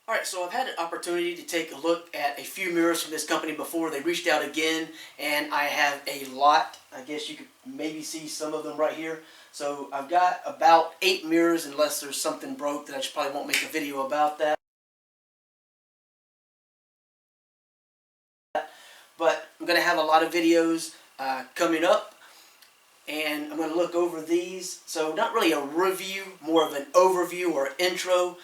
Alright, so I've had an opportunity to take a look at a few mirrors from this company before. They reached out again, and I have a lot. I guess you could maybe see some of them right here. So I've got about 8 mirrors, unless there's something broke that I probably won't make a video about that. But I'm going to have a lot of videos coming up, and I'm going to look over these. So not really a review, more of an overview or intro,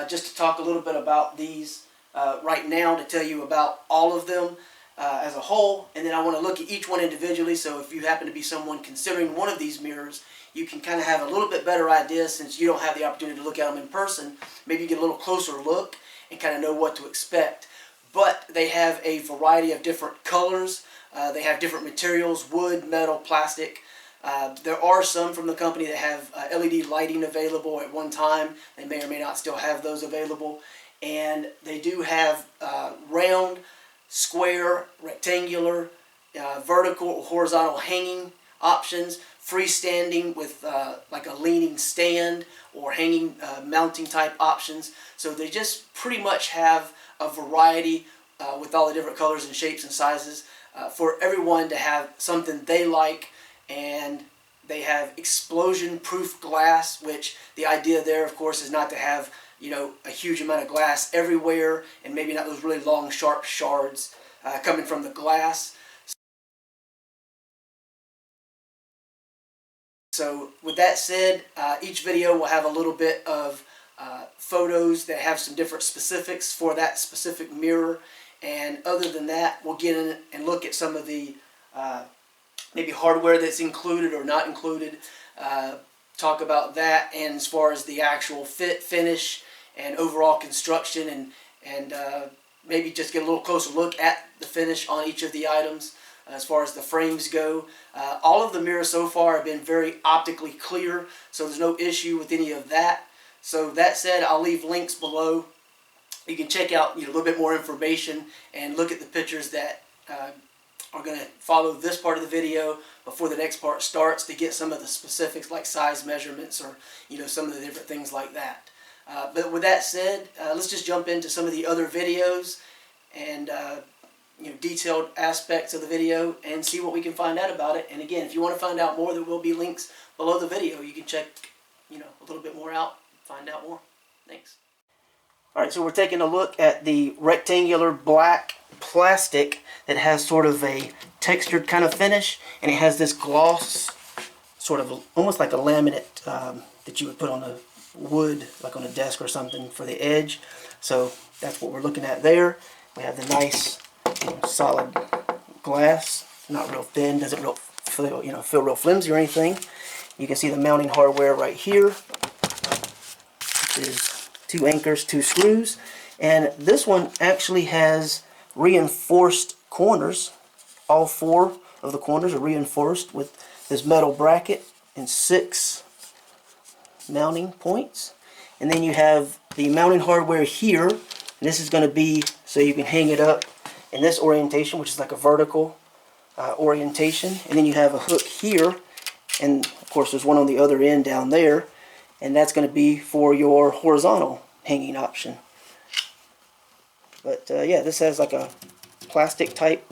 just to talk a little bit about these right now, to tell you about all of them as a whole, and then I want to look at each one individually. So if you happen to be someone considering one of these mirrors, you can kind of have a little bit better idea, since you don't have the opportunity to look at them in person. Maybe you get a little closer look and kind of know what to expect. But they have a variety of different colors. They have different materials: wood, metal, plastic. There are some from the company that have LED lighting available at one time. They may or may not still have those available. And they do have round, square, rectangular, vertical or horizontal hanging options, freestanding with like a leaning stand, or hanging mounting type options. So they just pretty much have a variety with all the different colors and shapes and sizes for everyone to have something they like. And they have explosion proof glass, which the idea there, of course, is not to have, you know, a huge amount of glass everywhere, and maybe not those really long sharp shards coming from the glass. So with that said, each video will have a little bit of photos that have some different specifics for that specific mirror. And other than that, we'll get in and look at some of the maybe hardware that's included or not included, talk about that, and as far as the actual fit, finish, and overall construction, and maybe just get a little closer look at the finish on each of the items. As far as the frames go, all of the mirrors so far have been very optically clear, so there's no issue with any of that. So that said, I'll leave links below. You can check out a little bit more information and look at the pictures that are going to follow this part of the video before the next part starts, to get some of the specifics like size measurements, or some of the different things like that. But with that said, let's just jump into some of the other videos and detailed aspects of the video, and see what we can find out about it. And again, if you want to find out more, there will be links below the video. You can check a little bit more out, find out more. Thanks. Alright, so we're taking a look at the rectangular black plastic that has sort of a textured kind of finish, and it has this gloss, sort of almost like a laminate that you would put on a wood, like on a desk or something, for the edge. So that's what we're looking at there. We have the nice solid glass, not real thin, doesn't feel real flimsy or anything. You can see the mounting hardware right here, which is 2 anchors, 2 screws, and this one actually has reinforced corners. All 4 of the corners are reinforced with this metal bracket and 6 mounting points. And then you have the mounting hardware here, and this is going to be so you can hang it up in this orientation, which is like a vertical orientation. And then you have a hook here, and of course there's one on the other end down there, and that's going to be for your horizontal hanging option. But yeah, this has like a plastic type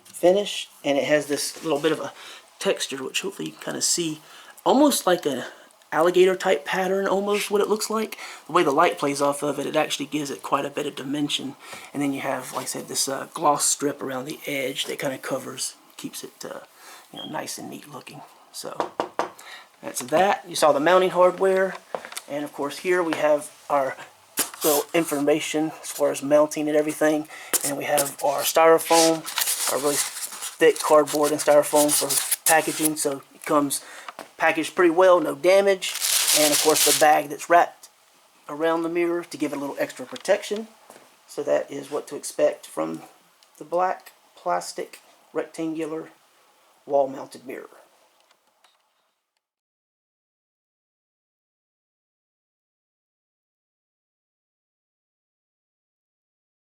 finish, and it has this little bit of a texture, which hopefully you can kind of see, almost like a alligator type pattern, almost what it looks like. The way the light plays off of it, it actually gives it quite a bit of dimension. And then you have, like I said, this gloss strip around the edge that kind of covers, keeps it nice and neat looking. So that's that. You saw the mounting hardware, and of course here we have our little information as far as mounting and everything. And we have our styrofoam, our really thick cardboard and styrofoam for packaging, so it comes packaged pretty well, no damage. And of course the bag that's wrapped around the mirror to give it a little extra protection. So that is what to expect from the black plastic rectangular wall mounted mirror.